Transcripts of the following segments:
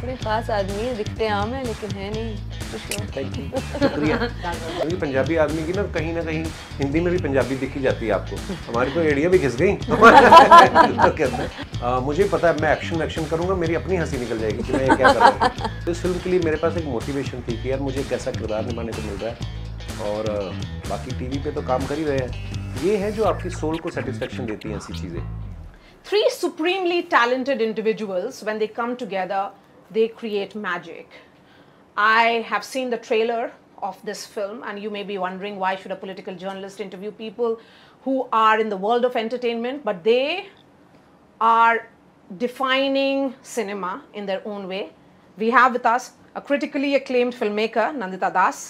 बड़े खास आदमी है, दिखते आम है लेकिन है नहीं। थैंक यू, शुक्रिया। क्योंकि पंजाबी आदमी की ना कहीं हिंदी में भी पंजाबी दिखी जाती है आपको। हमारी तो एड़ियाँ भी घिस गई तो कहते हैं मुझे पता है मैं एक्शन करूँगा, मेरी अपनी हंसी निकल जाएगी कि मैं ये क्या कर रहा हूँ। तो इस फिल्म के लिए मेरे पास एक मोटिवेशन थी कि यार मुझे एक ऐसा किरदार निभाने को मिल रहा है और बाकी टीवी पे तो काम कर ही रहे हैं। ये है जो आपकी सोल को सेटिस्फेक्शन देती हैं ऐसी चीज़ें। Three supremely talented individuals, when they come together, they create magic. I have seen the trailer of this film, and you may be wondering why should a political journalist interview people who are in the world of entertainment, but they are defining cinema in their own way. We have with us a critically acclaimed filmmaker, Nandita Das,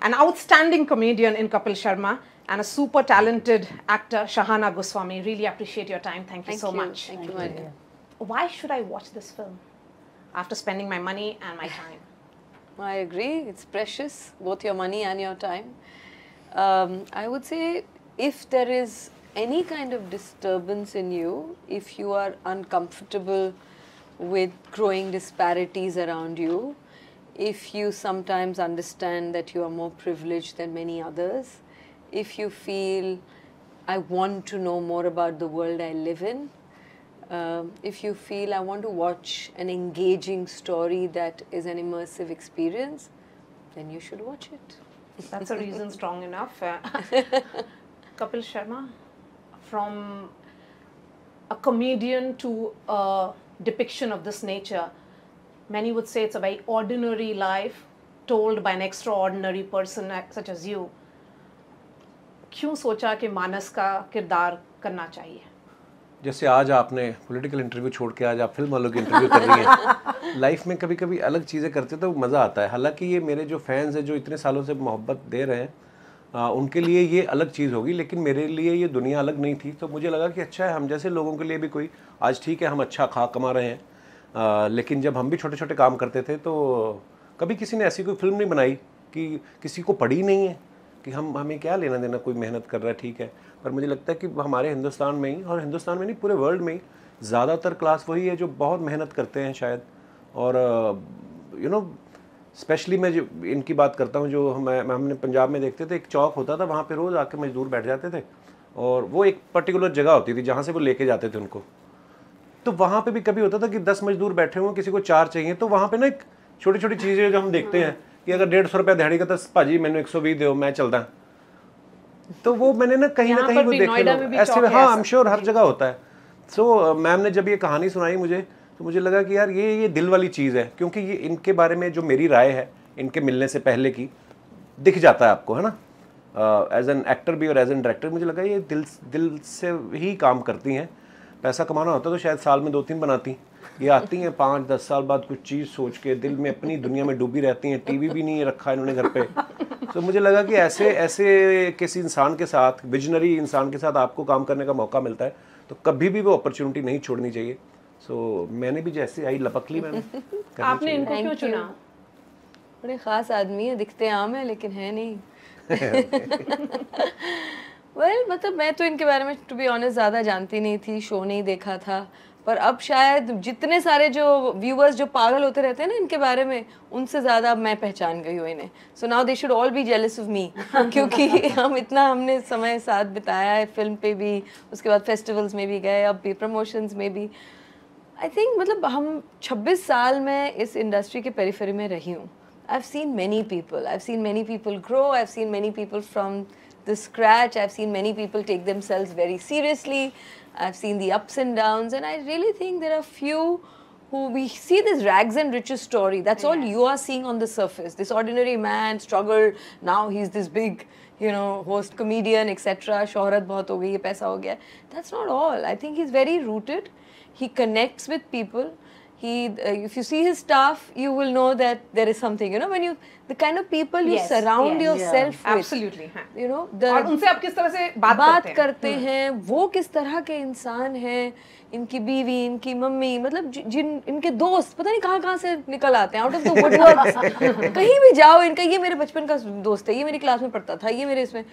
an outstanding comedian in Kapil Sharma, and a super talented actor, Shahana Goswami. Really appreciate your time. Thank you so much. Thank you, Maria. Why should I watch this film after spending my money and my time? I agree. It's precious, both your money and your time. I would say if there is any kind of disturbance in you, if you are uncomfortable with growing disparities around you, if you sometimes understand that you are more privileged than many others, if you feel I want to know more about the world I live in, if you feel I want to watch an engaging story that is an immersive experience, then you should watch it. That's a reason strong enough. Kapil Sharma, from a comedian to a depiction of this nature, many would say it's a very ordinary life told by an extraordinary person such as you. क्यों सोचा कि मानस का किरदार करना चाहिए? जैसे आज आपने पॉलिटिकल इंटरव्यू छोड़ के आज आप फिल्म वालों की इंटरव्यू कर रही हैं। लाइफ में कभी कभी अलग चीज़ें करते तो मज़ा आता है। हालांकि ये मेरे जो फैंस हैं जो इतने सालों से मोहब्बत दे रहे हैं उनके लिए ये अलग चीज़ होगी, लेकिन मेरे लिए ये दुनिया अलग नहीं थी। तो मुझे लगा कि अच्छा है हम जैसे लोगों के लिए भी कोई आज ठीक है हम अच्छा कमा रहे हैं, लेकिन जब हम भी छोटे छोटे काम करते थे तो कभी किसी ने ऐसी कोई फिल्म नहीं बनाई कि किसी को पड़ी नहीं है कि हमें क्या लेना देना, कोई मेहनत कर रहा है ठीक है। पर मुझे लगता है कि हमारे हिंदुस्तान में ही, और हिंदुस्तान में नहीं पूरे वर्ल्ड में ही ज़्यादातर क्लास वही है जो बहुत मेहनत करते हैं शायद। और यू नो स्पेशली मैं जो इनकी बात करता हूँ जो हमने पंजाब में देखते थे, एक चौक होता था वहाँ पे रोज़ आके मजदूर बैठ जाते थे और वो एक पर्टिकुलर जगह होती थी जहाँ से वो लेके जाते थे उनको। तो वहाँ पे भी कभी होता था कि 10 मजदूर बैठे हुए किसी को 4 चाहिए, तो वहाँ पे ना एक छोटी छोटी चीज़ें जो हम देखते हैं कि अगर 150 रुपया दिहाड़ी का तो भाजी मैंने 120 दो मैं चलता। तो वो मैंने ना कहीं वो देखे ऐसे, हाँ आई एम श्योर हर जगह होता है। सो मैम ने जब ये कहानी सुनाई मुझे तो मुझे लगा कि यार ये दिल वाली चीज़ है, क्योंकि ये इनके बारे में जो मेरी राय है इनके मिलने से पहले की दिख जाता है आपको, है ना, एज एन एक्टर भी और एज एन डायरेक्टर। मुझे लगा ये दिल से ही काम करती हैं। पैसा कमाना होता तो शायद साल में 2-3 बनाती, ये आती हैं 5-10 साल बाद कुछ चीज़ सोच के दिल में अपनी दुनिया में डूबी रहती हैं। टीवी भी नहीं रखा इन्होंने घर पे। तो मुझे लगा कि ऐसे किसी इंसान के साथ, विजनरी इंसान के साथ आपको काम करने का मौका मिलता है तो कभी भी वो अपॉर्चुनिटी नहीं छोड़नी चाहिए। सो मैंने भी जैसे आई लपक ली मैंने। आपने इनको क्यों चुना? बड़े खास आदमी है, दिखते आम है लेकिन है नहीं। वेल मतलब मैं तो इनके बारे में टू बी ऑनेस्ट ज़्यादा जानती नहीं थी, शो नहीं देखा था, पर अब शायद जितने सारे जो व्यूअर्स जो पागल होते रहते हैं ना इनके बारे में, उनसे ज़्यादा अब मैं पहचान गई हूँ इन्हें। So now they should all be jealous of me, क्योंकि हमने समय साथ बिताया है, फिल्म पे भी, उसके बाद फेस्टिवल्स में भी गए, अब भी प्रमोशंस में भी। आई थिंक मतलब हम 26 साल में इस इंडस्ट्री के पेरिफेरी में रही हूँ। I've seen many people grow, I've seen many people from the scratch, I've seen many people take themselves very seriously, I've seen the ups and downs, and I really think there are few who we see this rags and riches story. That's all you are seeing on the surface. This ordinary man struggled, now he's this big, host, comedian, etc. शोहरत बहुत हो गई है, पैसा हो गया. That's not all. I think he's very rooted. He connects with people. If you see his stuff, you will know that there is something. When the kind of people you surround yourself with. Absolutely. और उनसे आप किस तरह से बात करते हैं, वो किस तरह के इंसान हैं, इनकी बीवी, इनकी मम्मी, मतलब इनके दोस्त पता नहीं कहाँ से निकल आते हैं, आउट ऑफ द वुडवर्क। कहीं भी जाओ इनका, ये मेरे बचपन का दोस्त है, ये मेरी क्लास में पढ़ता था, ये मेरे इसमें।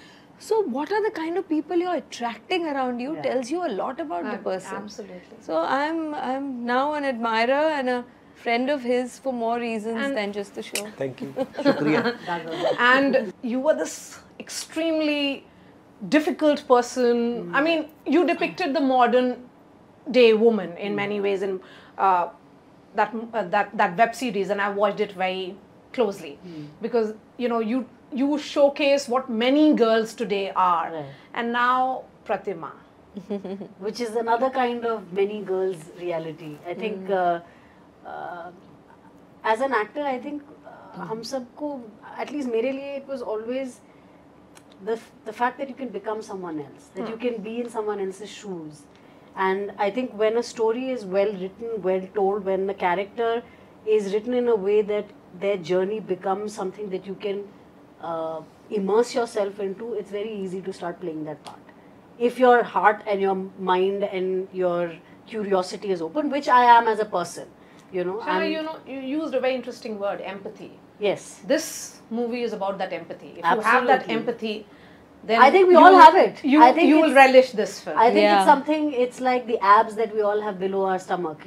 So what are the kind of people you're attracting around you tells you a lot about the person. Absolutely. So I'm now an admirer and a friend of his for more reasons than just the show. Thank you. शुक्रिया. And you were this extremely difficult person. I mean, you depicted the modern day woman in many ways in that web series, and I watched it very closely because you showcase what many girls today are, and now Pratima, which is another kind of many girls reality. I think as an actor, I think हम सबको, at least मेरे लिए, it was always the fact that you can become someone else, that you can be in someone else's shoes. And I think when a story is well written, well told, when the character is written in a way that their journey becomes something that you can immerse yourself into, it's very easy to start playing that part. If your heart and your mind and your curiosity is open, which I am as a person, Shana, you used a very interesting word, empathy. Yes. This movie is about that empathy. If Absolutely. you have that empathy, then I think we all have it. I think you will relish this film. I think it's something, it's like the abs that we all have below our stomach,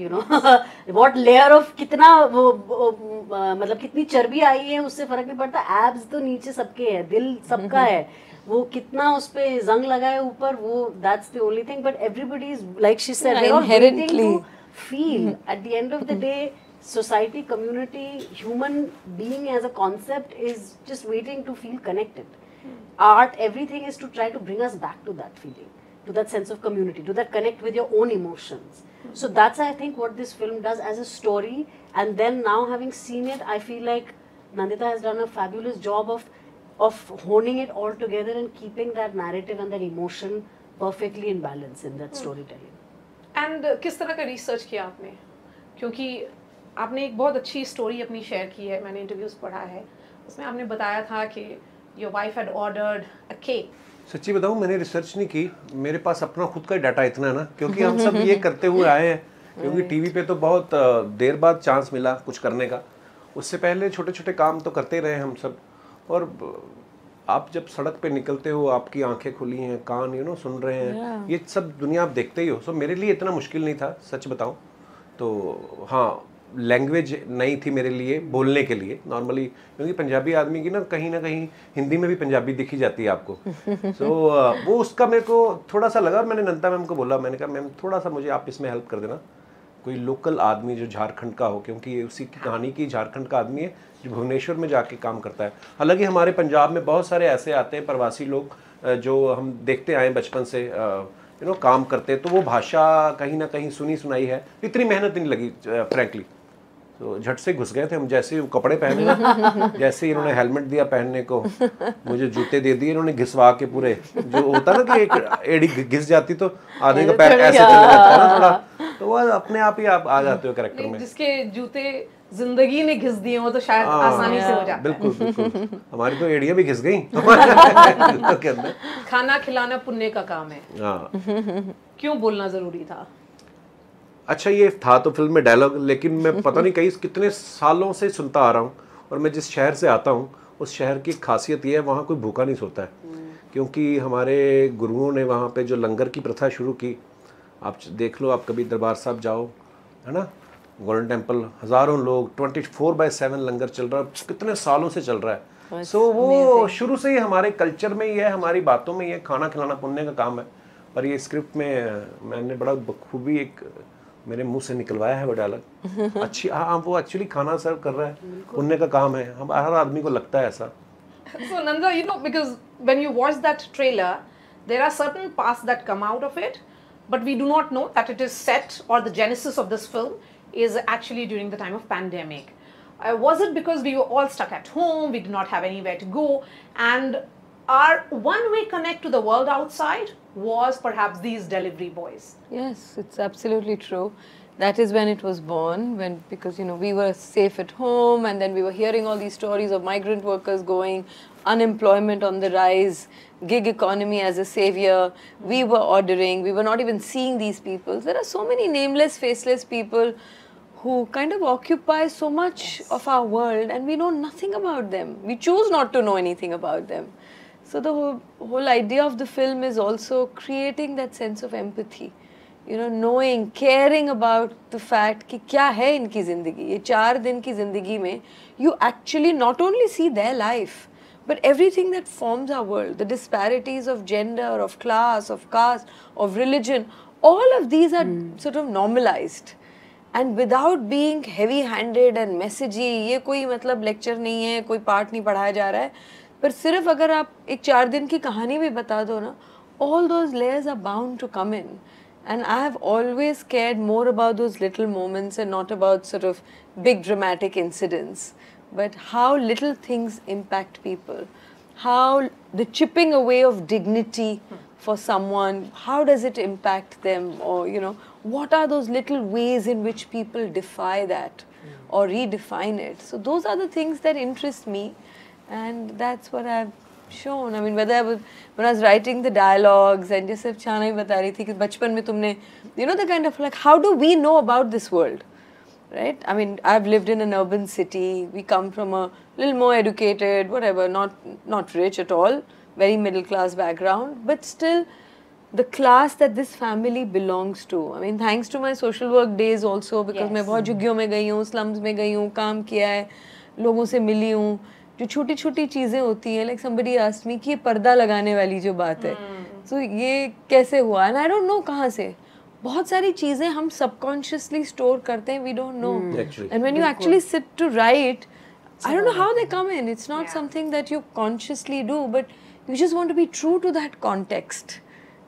What layer of कितना मतलब कितनी चर्बी आई है उससे फर्क नहीं पड़ता. Abs तो नीचे सबके है, दिल सबका है. वो कितना उस पे जंग लगाए ऊपर, वो that's the only thing. But everybody is, like she said, they're all waiting to feel. At the end of the day, society, community, human being as a concept is just waiting to feel connected. Art, everything is to try to bring us back to that feeling, to that sense of community, to that connect with your own emotions. So that's, I think, what this film does as a story. And then now having seen it, I feel like Nandita has done a fabulous job of honing it all together and keeping that narrative and that emotion perfectly in balance in that storytelling. And किस तरह का research किया आपने? क्योंकि आपने एक बहुत अच्छी story अपनी share की है, मैंने interviews पढ़ा है, उसमें आपने बताया था कि your wife had ordered a cake. सच्ची बताऊं, मैंने रिसर्च नहीं की, मेरे पास अपना खुद का डाटा इतना है ना, क्योंकि हम सब ये करते हुए आए हैं, क्योंकि टीवी पे तो बहुत देर बाद चांस मिला कुछ करने का. उससे पहले छोटे छोटे काम तो करते रहे हम सब. और आप जब सड़क पे निकलते हो, आपकी आंखें खुली हैं, कान सुन रहे हैं, ये सब दुनिया आप देखते ही हो. सो मेरे लिए इतना मुश्किल नहीं था, सच बताऊं तो. हाँ, लैंग्वेज नई थी मेरे लिए बोलने के लिए नॉर्मली, क्योंकि पंजाबी आदमी की ना कहीं हिंदी में भी पंजाबी दिखी जाती है आपको. सो वो उसका मेरे को थोड़ा सा लगा. मैंने नंदा मैम को बोला, मैंने कहा मैम थोड़ा सा मुझे आप इसमें हेल्प कर देना, कोई लोकल आदमी जो झारखंड का हो, क्योंकि उसी की कहानी की झारखंड का आदमी है जो भुवनेश्वर में जाके काम करता है. हालांकि हमारे पंजाब में बहुत सारे ऐसे आते हैं प्रवासी लोग जो हम देखते आए बचपन से काम करते, तो वो भाषा कहीं ना कहीं सुनी सुनाई है, इतनी मेहनत नहीं लगी फ्रैंकली. तो झट से घुस गए थे हम. जैसे वो कपड़े पहने, जैसे इन्होंने हेलमेट दिया पहनने को, मुझे जूते दे दिए इन्होंने घिसवा के पूरे. जो होता ना कि एक एड़ी घिस जाती तो आदमी का पैर ऐसे चलने लगता है ना थोड़ा, तो वो अपने आप ही आप आ जाते हो कैरेक्टर में. जिसके जूते जिंदगी ने घिस दिए हो तो शायद आसानी से हो जाता है. बिल्कुल. हमारी तो एड़ियां भी घिस गई के अंदर. खाना खिलाना पुण्य का काम है. क्यों बोलना जरूरी था? अच्छा, ये था तो फिल्म में डायलॉग, लेकिन मैं पता नहीं कितने सालों से सुनता आ रहा हूँ. और मैं जिस शहर से आता हूँ उस शहर की खासियत ये है, वहाँ कोई भूखा नहीं सोता है. क्योंकि हमारे गुरुओं ने वहाँ पे जो लंगर की प्रथा शुरू की, आप देख लो, आप कभी दरबार साहब जाओ, है ना, गोल्डन टेम्पल, हज़ारों लोग, 24/7 लंगर चल रहा है, कितने सालों से चल रहा है. सो वो शुरू से ही हमारे कल्चर में ही है, हमारी बातों में ही है, खाना खिलाना पुण्य का काम है. पर ये स्क्रिप्ट में मैंने बड़ा बखूबी एक मेरे मुंह से निकलवाया है वो डायलॉग. अच्छी, हाँ, वो एक्चुअली खाना सर्व कर रहा है, पुण्य का काम है, हम हर आदमी को लगता है ऐसा. So Nanda, because when you watch that trailer, there are certain parts that come out of it, but we do not know that it is set, or the genesis of this film is actually during the time of pandemic. Was it because we were all stuck at home, we did not have anywhere to go, and our one-way connect to the world outside was perhaps these delivery boys? Yes, it's absolutely true. That is when it was born, because we were safe at home, and then we were hearing all these stories of migrant workers going, unemployment on the rise, gig economy as a savior. We were ordering, we were not even seeing these people. There are so many nameless, faceless people who kind of occupy so much of our world, and we know nothing about them. We choose not to know anything about them. So the whole idea of the film is also creating that sense of empathy. you know, knowing, caring about the fact कि क्या है इनकी ज़िंदगी, ये 4 दिन की ज़िंदगी में you actually not only see their life, but everything that forms our world, the disparities of gender, of class, of caste, of religion, all of these are sort of normalized. And without being heavy-handed and messagey, ये कोई मतलब lecture नहीं है, कोई part नहीं पढ़ाया जा रहा है, पर सिर्फ अगर आप एक 4 दिन की कहानी भी बता दो ना, all those layers are bound to come in. And I have always cared more about those little moments and not about sort of big dramatic incidents, but how little things impact people, how the chipping away of dignity for someone, how does it impact them, or you know, what are those little ways in which people defy that or redefine it. So those are the things that interest me, and that's what I've shown. I mean, whether when I was writing the dialogues, and just Chana hi bata rahi thi ki bachpan mein tumne, you know, the kind of like, how do we know about this world, right? I mean, I've lived in an urban city. We come from a little more educated, whatever, not rich at all, very middle class background, but still the class that this family belongs to. I mean, thanks to my social work days also, because मैं बहुत झुग्गियों में गई हूँ, slums में गई हूँ, काम किया है, लोगों से मिली हूँ, जो छोटी छोटी चीज़ें होती हैं, like somebody asked me कि ये पर्दा लगाने वाली जो बात है, so ये कैसे हुआ, and I don't know कहाँ से. बहुत सारी चीज़ें हम subconsciously store करते हैं, we don't know. And when you actually sit to write, I don't know how they come in. It's not something that you consciously do, but you just want to be true to that context.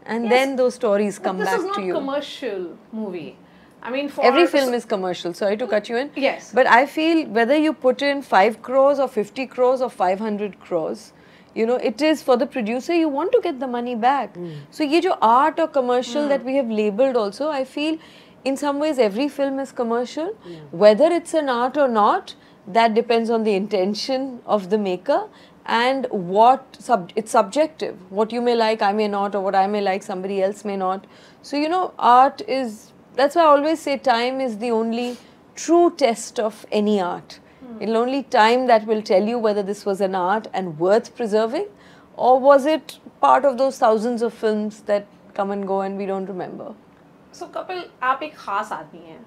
And then those stories come back to you. This is not commercial movie. I mean, for every film is commercial. Sorry to cut you in. Yes. But I feel whether you put in 5 crores or 50 crores or 500 crores, you know, it is for the producer, you want to get the money back. So ye jo art or commercial that we have labeled also, I feel in some ways every film is commercial. Whether it's an art or not, that depends on the intention of the maker. And what it's subjective. What you may like, I may not, or what I may like, somebody else may not. So, you know, art is, that's why I always say time is the only true test of any art. It'll only time that will tell you whether this was an art and worth preserving, or was it part of those thousands of films that come and go and we don't remember. So, Kapil, आप एक खास आदमी हैं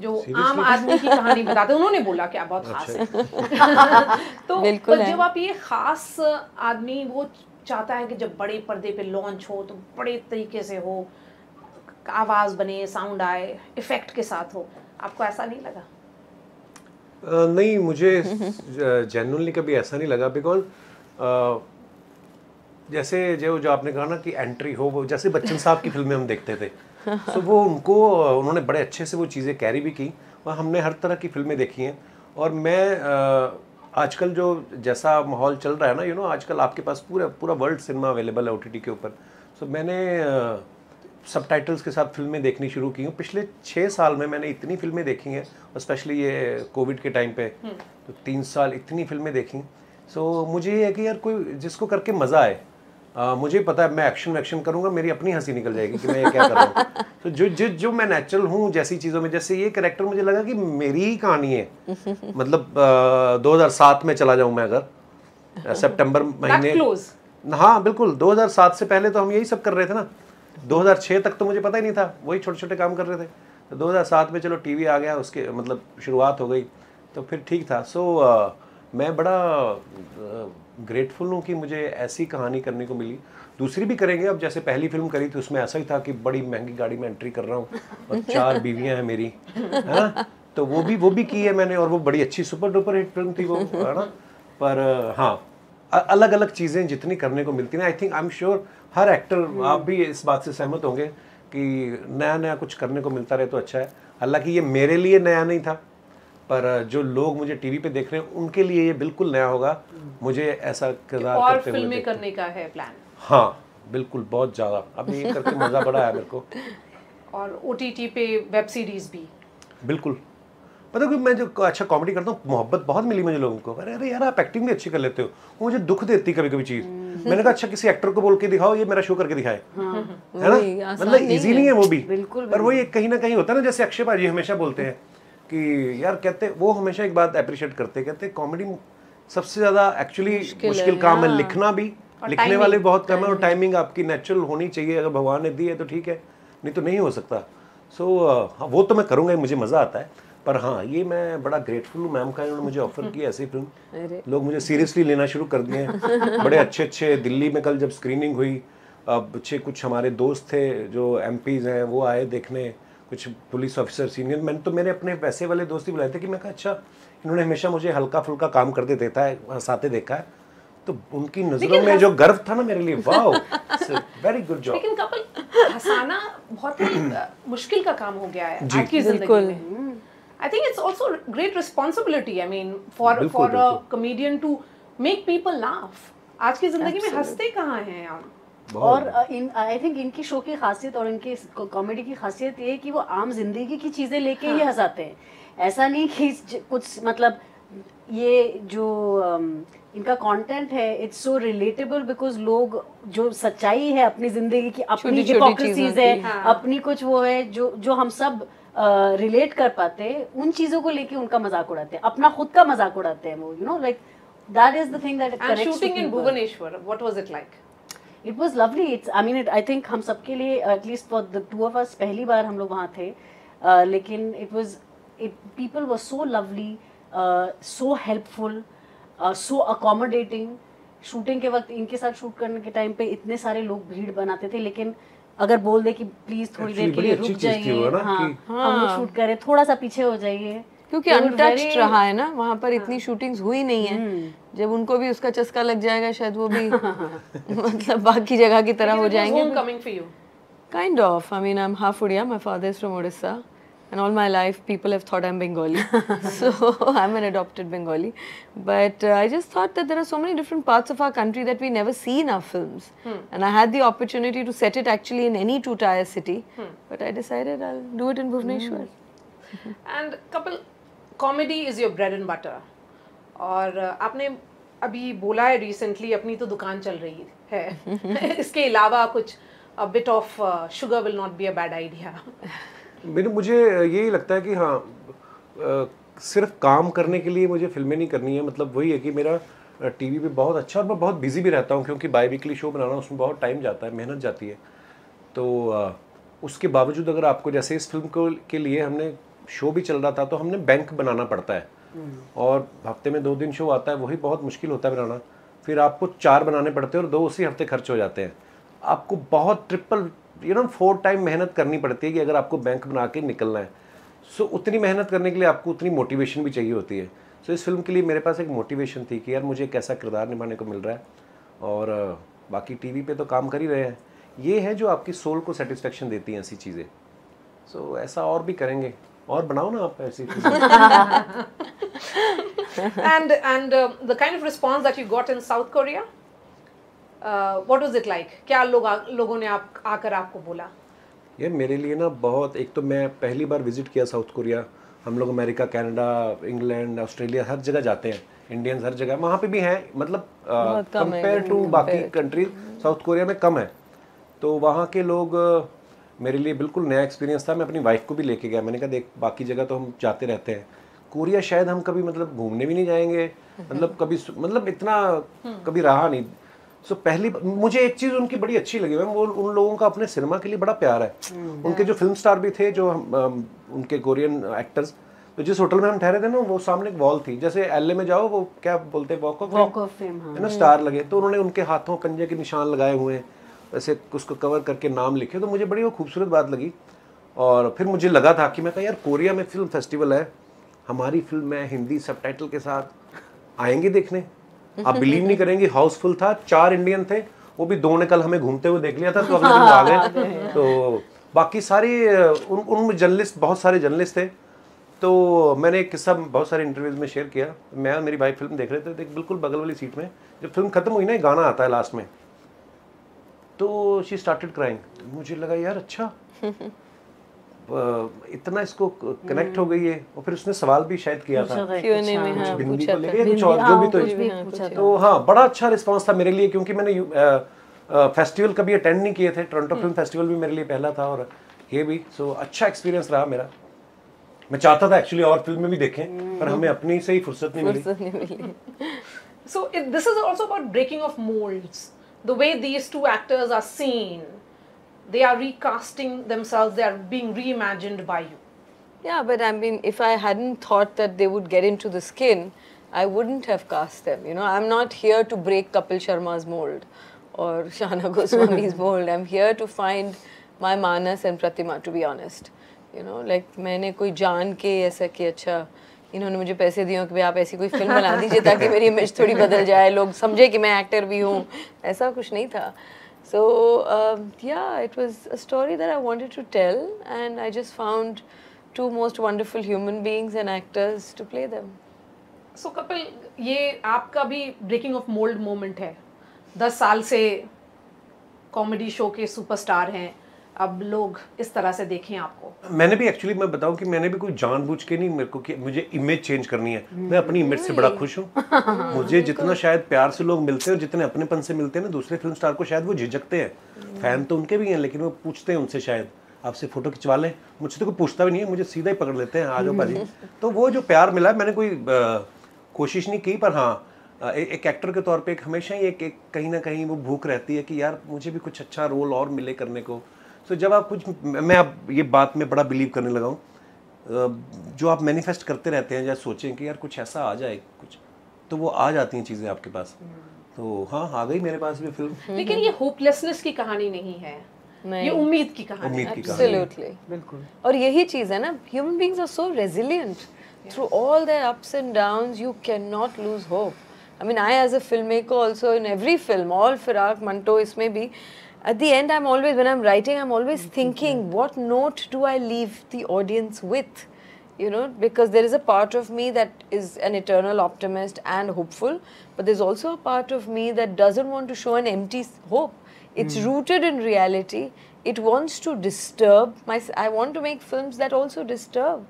जो आम आदमी की कहानी बताते हैं. उन्होंने बोला कि आप बहुत खास हैं. तो जब आप ये खास आदमी, वो चाहता है कि जब बड़े पर्दे पे लॉन्च हो तो बड़े तरीके से हो, आवाज़ बने, साउंड आए, इफेक्ट के साथ हो, आपको ऐसा नहीं लगा? नहीं, मुझे जेन्युइनली कभी ऐसा नहीं लगा, बिकॉज जैसे जो आपने कहा ना कि एंट्री हो, वो जैसे बच्चन साहब की फिल्में हम देखते थे, तो वो उन्होंने बड़े अच्छे से वो चीज़ें कैरी भी की, और हमने हर तरह की फिल्में देखी हैं. और मैं आजकल जो जैसा माहौल चल रहा है ना, यू नो, आजकल आपके पास पूरा वर्ल्ड सिनेमा अवेलेबल है OTT के ऊपर. सो मैंने सबटाइटल्स के साथ फिल्में देखनी शुरू की हूँ. पिछले 6 साल में मैंने इतनी फिल्में देखी हैं, स्पेशली ये कोविड के टाइम पे, तो 3 साल इतनी फिल्में देखी. सो मुझे ये है कि यार कोई जिसको करके मज़ा आए. मुझे पता है मैं एक्शन करूंगा, मेरी अपनी हंसी निकल जाएगी कि मैं ये क्या कर रहा हूँ. तो जो मैं नेचुरल हूँ जैसी चीज़ों में, जैसे ये कैरेक्टर मुझे लगा कि मेरी ही कहानी है. मतलब 2007 में चला जाऊँ मैं अगर, सितंबर महीने. हाँ बिल्कुल, 2007 से पहले तो हम यही सब कर रहे थे ना. 2006 तक तो मुझे पता ही नहीं था, वही छोटे छोटे काम कर रहे थे. तो 2007 में चलो टीवी आ गया, उसके मतलब शुरुआत हो गई, तो फिर ठीक था. सो मैं बड़ा ग्रेटफुल हूँ कि मुझे ऐसी कहानी करने को मिली. दूसरी भी करेंगे. अब जैसे पहली फिल्म करी थी उसमें ऐसा ही था कि बड़ी महंगी गाड़ी में एंट्री कर रहा हूँ और 4 बीवियाँ हैं मेरी, है ना. तो वो भी की है मैंने, और वो बड़ी अच्छी सुपर डुपर हिट फिल्म थी वो, है ना. पर हाँ, अलग अलग चीज़ें जितनी करने को मिलती हैं, I think, I am sure her actor, आप भी इस बात से सहमत होंगे कि नया कुछ करने को मिलता रहे तो अच्छा है. हालांकि ये मेरे लिए नया नहीं था, पर जो लोग मुझे टीवी पे देख रहे हैं उनके लिए ये बिल्कुल नया होगा. मुझे ऐसा किरदार करते हुए फिल्में करने का है प्लान. हाँ बिल्कुल, बहुत ज़्यादा. अभी ये करके मज़ा बड़ा आया मेरे को. और OTT पे वेब सीरीज भी बिल्कुल. पता कि मैं जो अच्छा कॉमेडी करता हूँ, मोहब्बत बहुत मिली मुझे लोगों को. अरे यार आप एक्टिंग भी अच्छी कर लेते हो. वो मुझे दुख देती कभी कभी चीज़. मैंने कहा अच्छा किसी एक्टर को बोल के दिखाओ, ये मेरा शो करके दिखाए, है ना. मतलब इजी नहीं है वो भी, पर वो ये कहीं ना कहीं होता है ना. जैसे अक्षय भाजी हमेशा बोलते हैं कि यार, कहते वो हमेशा एक बात अप्रिशिएट करते, कहते कॉमेडी सबसे ज़्यादा एक्चुअली मुश्किल काम है. लिखना भी, लिखने वाले बहुत कम है, और टाइमिंग आपकी नेचुरल होनी चाहिए. अगर भगवान ने दी है तो ठीक है, नहीं तो नहीं हो सकता। सो वो तो मैं करूँगा, मुझे मज़ा आता है। पर हाँ, ये मैं बड़ा ग्रेटफुल हूँ मैम का, इन्होंने मुझे ऑफर की ऐसी फिल्म। लोग मुझे सीरियसली लेना शुरू कर दिए हैं। बड़े अच्छे अच्छे दिल्ली में कल जब स्क्रीनिंग हुई, अब अच्छे कुछ हमारे दोस्त थे जो MPs हैं वो आए देखने, कुछ पुलिस ऑफिसर सीनियर। मैंने तो मेरे अपने वैसे वाले दोस्त ही बुलाए थे कि मैं कहा अच्छा, इन्होंने हमेशा मुझे हल्का फुल्का काम करते देता है, हंसाते देखा है, तो उनकी नज़रों में जो गर्व था ना मेरे लिए, वाओ, वेरी गुड जॉब। लेकिन कपिल, हंसाना बहुत ही मुश्किल का काम हो गया है आज की जिंदगी में। I think it's also a great responsibility. I mean, for a comedian to make people laugh. आज की जिंदगी में हंसते कहाँ हैं हम? और आई थिंक इनकी शो की खासियत और इनकी कॉमेडी की खासियत ये है कि वो आम जिंदगी की चीजें लेके ही हंसाते हैं। ऐसा नहीं कि कुछ मतलब ये जो इनका कंटेंट है इट्स सो रिलेटेबल, बिकॉज लोग जो सच्चाई है अपनी जिंदगी की, अपनी हिपोक्रेसीज है, अपनी कुछ वो है जो हम सब रिलेट कर पाते हैं, उन चीजों को लेके उनका मजाक उड़ाते हैं, अपना खुद का मजाक उड़ाते हैं वो, you know, like that is the thing that connects. And shooting in Bhubaneswar, what was it like? It was lovely. It's I mean I think हम सबके लिए, at least for the two of us, पहली बार हम लोग वहाँ थे, लेकिन it people were so lovely, so helpful, so accommodating. Shooting के वक्त इनके साथ शूट करने के टाइम पे इतने सारे लोग भीड़ बनाते थे, लेकिन अगर बोल दे कि प्लीज थोड़ी देर के लिए रुक जाइए, हम लोग शूट करें, थोड़ा सा पीछे हो जाइए, क्योंकि अनटच्ड रहा है ना वहाँ पर, इतनी शूटिंग्स हुई नहीं है। जब उनको भी उसका चस्का लग जाएगा शायद वो भी मतलब बाकी जगह की तरह हो जाएंगे। Homecoming for you? Kind of. I mean, I'm half Odia. My father is from Odisha, and all my life people have thought I'm Bengali, so I'm an adopted Bengali. But I just thought that there are so many different parts of our country that we never see in our films, and I had the opportunity to set it actually in any two-tier city, but I decided I'll do it in Bhubaneswar. And Kapil, comedy is your bread and butter. और आपने अभी बोला है recently अपनी तो दुकान चल रही है इसके अलावा कुछ a bit of sugar will not be a bad idea. मुझे यही लगता है कि हाँ, सिर्फ काम करने के लिए मुझे फिल्में नहीं करनी है। मतलब वही है कि मेरा टीवी पे बहुत अच्छा, और मैं बहुत बिजी भी रहता हूँ क्योंकि बाई वीकली शो बनाना, उसमें बहुत टाइम जाता है, मेहनत जाती है। तो उसके बावजूद अगर आपको, जैसे इस फिल्म के लिए हमने शो भी चल रहा था तो हमने बैंक बनाना पड़ता है, और हफ्ते में 2 दिन शो आता है, वही बहुत मुश्किल होता है बनाना। फिर आपको 4 बनाने पड़ते हैं और 2 उसी हफ्ते खर्च हो जाते हैं। आपको बहुत ट्रिपल 4 टाइम मेहनत करनी पड़ती है कि अगर आपको बैंक बना के निकलना है। सो उतनी मेहनत करने के लिए आपको उतनी मोटिवेशन भी चाहिए होती है। सो इस फिल्म के लिए मेरे पास एक मोटिवेशन थी कि यार मुझे एक ऐसा किरदार निभाने को मिल रहा है, और बाकी टीवी पे तो काम कर ही रहे हैं, ये है जो आपकी सोल को सेटिस्फेक्शन देती हैं ऐसी चीज़ें। सो ऐसा और भी करेंगे, और बनाओ ना आप ऐसी and the kind of response that you got in South Korea, what was it like? क्या लोगों ने आकर आपको बोला? यार मेरे लिए ना बहुत, एक तो मैं पहली बार विजिट किया साउथ कोरिया। हम लोग अमेरिका, कनाडा, इंग्लैंड, ऑस्ट्रेलिया हर जगह जाते हैं, इंडियंस हर जगह, वहाँ पे भी हैं, मतलब कंपेयर टू बाकी कंट्री साउथ कोरिया में कम है। तो वहाँ के लोग, मेरे लिए बिल्कुल नया एक्सपीरियंस था। मैं अपनी वाइफ को भी लेके गया, मैंने कहा देख बाकी जगह तो हम जाते रहते हैं, कोरिया शायद हम कभी मतलब घूमने भी नहीं जाएंगे, मतलब कभी मतलब इतना कभी रहा नहीं। सो पहली मुझे एक चीज़ उनकी बड़ी अच्छी लगी मैम, वो उन लोगों का अपने सिनेमा के लिए बड़ा प्यार है। उनके जो फिल्म स्टार भी थे, जो उनके कोरियन एक्टर्स, तो जिस होटल में हम ठहरे थे ना, वो सामने एक वॉल थी, जैसे एलए में जाओ वो क्या बोलते हैं, वॉक ऑफ फेम है ना, स्टार लगे, तो उन्होंने उनके हाथों पंजे के निशान लगाए हुए हैं, ऐसे उसको कवर करके नाम लिखे, तो मुझे बड़ी वो खूबसूरत बात लगी। और फिर मुझे लगा था कि मैं कहा यार कोरिया में फिल्म फेस्टिवल है, हमारी फिल्म है हिंदी सबटाइटल के साथ, आएंगे देखने। आप बिलीव नहीं करेंगे, हाउसफुल था, 4 इंडियन थे, वो भी 2 ने कल हमें घूमते हुए देख लिया था, तो अगले दिन आ गए। तो बाकी सारे उन जर्नलिस्ट, बहुत सारे जर्नलिस्ट थे। तो मैंने एक किस्सा बहुत सारे इंटरव्यूज में शेयर किया। मैं और मेरी भाई फिल्म देख रहे थे, तो बिल्कुल बगल वाली सीट में जब फिल्म खत्म हुई ना, गाना आता है लास्ट में, तो शी स्टार्टेड क्राइंग। मुझे लगा यार अच्छा इतना इसको कनेक्ट हो गई है। और फिर उसने सवाल भी शायद किया था हिंदी को लेके, कुछ और जो भी, तो हाँ बड़ा अच्छा रिस्पांस था मेरे लिए, क्योंकि मैंने फेस्टिवल कभी अटेंड नहीं किए थे, टोरंटो फिल्म फेस्टिवल भी मेरे लिए पहला था, और ये भी। सो अच्छा एक्सपीरियंस रहा मेरा। मैं चाहता था एक्चुअली और फिल्में भी देखें, पर हमें अपनी से ही फुर्सत नहीं मिली। So this is also about breaking of molds. The way these two actors are seen, they are recasting themselves, they are being reimagined by you. Yeah, but I mean, if I hadn't thought that they would get into the skin, I wouldn't have cast them. You know, I'm not here to break Kapil Sharma's mold or Shana Goswami's mold. I'm here to find my Manas and Pratima, to be honest. You know, like मैंने कोई जान के ऐसा कि अच्छा इन्होंने मुझे पैसे दिए कि भाई आप ऐसी कोई फिल्म बना दीजिए ताकि मेरी इमेज थोड़ी बदल जाए, लोग समझे कि मैं एक्टर भी हूँ, ऐसा कुछ नहीं था. So yeah, it was a story that I wanted to tell, and I just found two most wonderful human beings and actors to play them. So Kapil, ये आपका भी ब्रेकिंग ऑफ मोल्ड मोमेंट है. 10 साल से कॉमेडी शो के superstar हैं, अब लोग इस तरह से देखें आपको. मैंने भी एक्चुअली, मैं बताऊं कि मैंने भी कोई जानबूझ के नहीं, मेरे को कि मुझे इमेज चेंज करनी है. मैं अपनी इमेज से बड़ा खुश हूँ. मुझे जितना शायद प्यार से लोग मिलते हैं और जितने अपनेपन से मिलते हैं ना दूसरे फिल्म स्टार को, शायद वो झिझकते हैं. फैन तो उनके भी हैं, लेकिन वो पूछते हैं उनसे शायद आपसे फोटो खिंचवा लें. मुझसे तो कोई पूछता भी नहीं है, मुझे सीधा ही पकड़ लेते हैं, आ जाओ भाजी. तो वो जो प्यार मिला, मैंने कोई कोशिश नहीं की, पर हाँ एक एक्टर के तौर पे एक हमेशा ही एक कहीं ना कहीं वो भूख रहती है कि यार मुझे भी कुछ अच्छा रोल और मिले करने को. तो जब आप कुछ, मैं अब ये बात में बड़ा बिलीव करने लगा हूँ, जो आप मैनिफेस्ट करते रहते हैं या सोचें कि यार कुछ ऐसा आ जाए कुछ, तो वो आ जाती हैं चीज़ें आपके पास. तो हाँ, आ गई मेरे पास भी फिल्म. लेकिन ये होपलेसनेस की कहानी नहीं है, ये उम्मीद की कहानी है. Absolutely. बिल्कुल. और यही चीज़ है ना, human beings are so resilient. Through all their ups and downs, you cannot lose hope. I mean, I as a filmmaker also, in every film, all Firaq, Manto, इसमें भी, at the end I'm always, when I'm writing, I'm always thinking, what note do I leave the audience with? You know, because there is a part of me that is an eternal optimist and hopeful, but there's also a part of me that doesn't want to show an empty hope. It's rooted in reality. It wants to disturb. I want to make films that also disturb.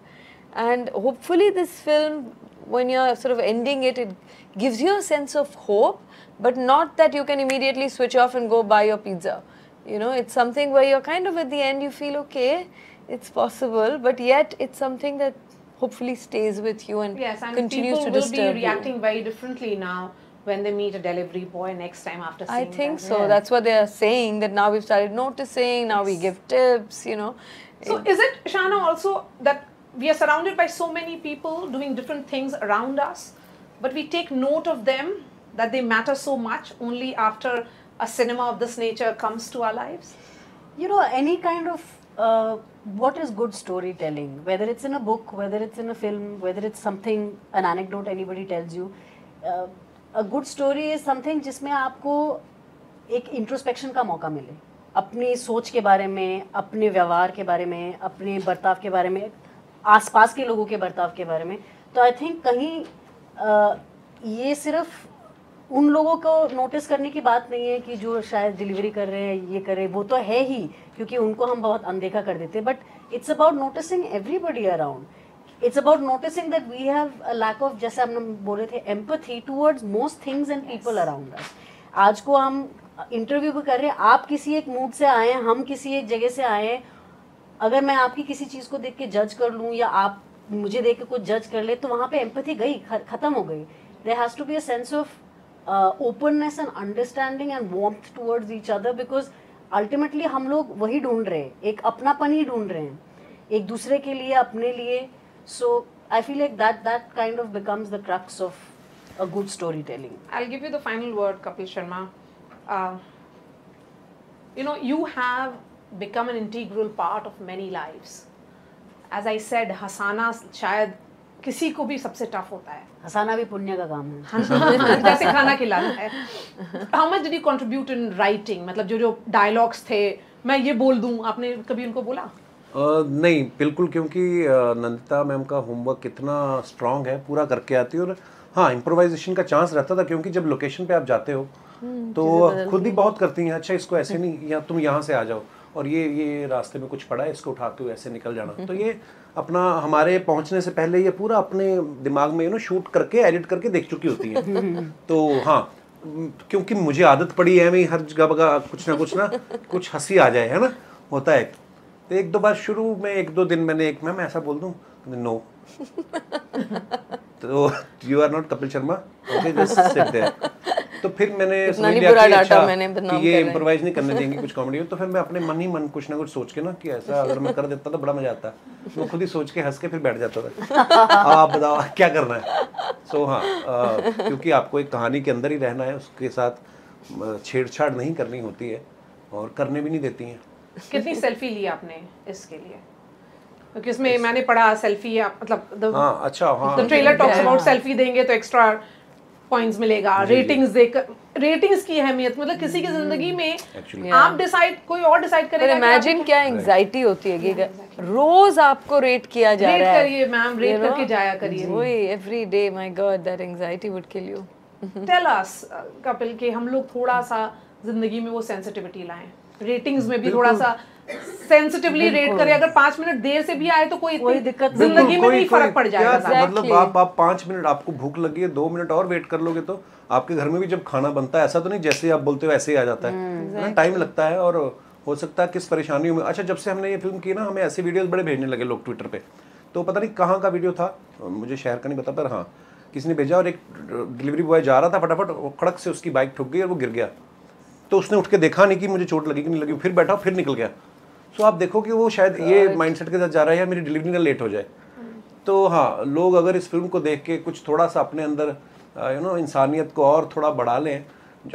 And hopefully this film, when you're sort of ending it, it gives you a sense of hope, but not that you can immediately switch off and go buy your pizza. You know, it's something where you're kind of at the end, you feel okay, it's possible, but yet it's something that hopefully stays with you and continues to disturb you. People will be reacting very differently now when they meet a delivery boy next time after seeing I think that. so. Yeah. That's what they are saying, that now we've started noticing, now we give tips, you know. So is it, Shana, also that we are surrounded by so many people doing different things around us, but we take note of them, that they matter so much only after a cinema of this nature comes to our lives? You know, any kind of what is good storytelling, whether it's in a book, whether it's in a film, whether it's something, an anecdote anybody tells you, a good story is something जिसमें आपको एक introspection का मौका मिले, अपनी सोच के बारे में, अपने व्यवहार के बारे में, अपने बर्ताव के बारे में, आसपास के लोगों के बर्ताव के बारे में. तो आई थिंक कहीं ये सिर्फ उन लोगों को नोटिस करने की बात नहीं है कि जो शायद डिलीवरी कर रहे हैं, ये कर रहे हैं, वो तो है ही, क्योंकि उनको हम बहुत अनदेखा कर देते हैं. But it's about noticing everybody around. It's about noticing that we have a lack of, जैसे हम बोले थे, empathy towards most things and people around us. आज को हम इंटरव्यू भी कर रहे हैं, आप किसी एक मूड से आए हैं, हम किसी एक जगह से आए हैं. अगर मैं आपकी किसी चीज़ को देख के जज कर लूँ या आप मुझे देख के कुछ जज कर ले, तो वहाँ पे एम्पैथी गई, ख़त्म हो गई. There has to be a sense of openness and understanding and warmth towards each other, because ultimately हम लोग वही ढूंढ रहे हैं, एक अपनापन ही ढूंढ रहे हैं, एक दूसरे के लिए, अपने लिए. So I feel like that kind of becomes the crux of a good storytelling. I'll give you the final word, Kapil Sharma. You know, you have become an integral part of many lives. As I said, हंसाना शायद किसी को भी सबसे tough होता है. हंसाना भी पुण्य का काम है. जैसे खाना खिलाना है. How much did you contribute in writing? मतलब जो dialogues थे, मैं ये बोल दूँ, आपने कभी उनको बोला? नहीं, बिल्कुल, क्योंकि नंदिता मैम का होमवर्क कितना स्ट्रांग है, पूरा करके आती है. और हाँ, इम्प्रोवाइजेशन का चांस रहता था, क्योंकि जब लोकेशन पे आप जाते हो तो खुद ही बहुत करती हैं. अच्छा, इसको ऐसे नहीं, या तुम यहाँ से आ जाओ, और ये रास्ते में कुछ पड़ा है, इसको उठाते हुए ऐसे निकल जाना. तो ये अपना हमारे पहुँचने से पहले ये पूरा अपने दिमाग में शूट करके, एडिट करके देख चुकी होती है. तो हाँ, क्योंकि मुझे आदत पड़ी है, मैं हर जगह कुछ ना कुछ हंसी आ जाए, है ना, होता है. तो एक दो बार शुरू में, एक दो दिन मैंने मैम ऐसा बोल दूं, नो, तो you are not Kapil Sharma, okay, just sit there. तो फिर मैंने इतना समझ नहीं लिया बुरा कि डाटा अच्छा मैंने, बदनाम कि ये कर रहे हैं। इम्प्रोवाइज नहीं करने देंगे कुछ कॉमेडी में, तो फिर मैं अपने मन ही मन कुछ ना कुछ सोच के ना कि ऐसा अगर मैं कर देता तो बड़ा मजा आता, मैं खुद ही सोच के हंस के फिर बैठ जाता था। अब आप बताओ क्या करना है। सो हाँ, क्योंकि आपको एक कहानी के अंदर ही रहना है, उसके साथ छेड़छाड़ नहीं करनी होती है और करने भी नहीं देती हैं। कितनी सेल्फी ली आपने इसके लिए? क्योंकि इसमें मैंने पढ़ा सेल्फी मतलब हाँ अच्छा, हाँ the trailer talks about selfie देंगे तो एक्स्ट्रा पॉइंट्स मिलेगा, रेटिंग्स देकर, रेटिंग्स की अहमियत, मतलब किसी की जिंदगी में Actually. आप डिसाइड, कोई और डिसाइड पर करेगा। इमेजिन क्या एंजाइटी होती है कि रोज आपको रेट किया जा रेट रहा है। करिए मैम, रेट करके जाया करिए। वही every day, my god that anxiety would kill you. Tell us Kapil कि हम लोग थोड़ा सा जिंदगी में वो सेंसिटिविटी लाएं, रेटिंग्स में भी थोड़ा सा सेंसिटिवली रेट करें। अगर 5 मिनट देर से भी आए तो कोई दिक्कत जिंदगी में नहीं, फर्क पड़ जाएगा। मतलब आप 5 मिनट आपको भूख लगी है, 2 मिनट और वेट कर लोगे तो आपके घर में भी जब खाना बनता है, ऐसा तो नहीं जैसे आप बोलते हो ऐसे ही आ जाता है, टाइम लगता है और हो सकता है किस परेशानियों में। अच्छा, जब से हमने ये फिल्म की ना, हमें ऐसे वीडियोस बड़े भेजने लगे लोग ट्विटर पे, तो पता नहीं कहाँ का वीडियो था, मुझे शहर का नहीं पता, पर हाँ किसी ने भेजा और एक डिलीवरी बॉय जा रहा था, फटाफट खड़क से उसकी बाइक ठुक गई और वो गिर गया। तो उसने उठ के देखा नहीं कि मुझे चोट लगी कि नहीं लगी, फिर बैठा फिर निकल गया। सो आप देखो कि वो शायद ये माइंडसेट के साथ जा रहा है या मेरी डिलीवरी ना लेट हो जाए। तो हाँ, लोग अगर इस फिल्म को देख के कुछ थोड़ा सा अपने अंदर इंसानियत को और थोड़ा बढ़ा लें।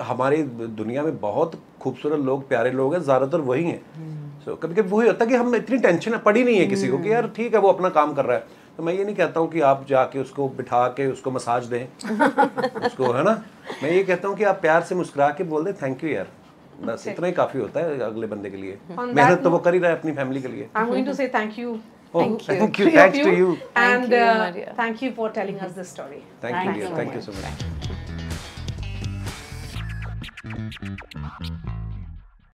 हमारी दुनिया में बहुत खूबसूरत लोग, प्यारे लोग हैं, ज़्यादातर वही हैं। सो कभी कभी वही होता है कि हम इतनी टेंशन पड़ी नहीं है किसी को कि यार ठीक है वो अपना काम कर रहा है। तो मैं ये नहीं कहता हूँ कि आप जाके उसको बिठा के उसको मसाज दें उसको, है ना। मैं ये कहता हूँ कि आप प्यार से मुस्कुरा के बोल दें थैंक यू यार, बस इतना ही काफ़ी होता है अगले बंदे के लिए। मेहनत तो वो कर ही रहा है अपनी फैमिली के लिए। I'm going to say thank you. Thank you. Thanks to you. And Maria. thank you for telling us this story. Thank you, dear. Thank you so much.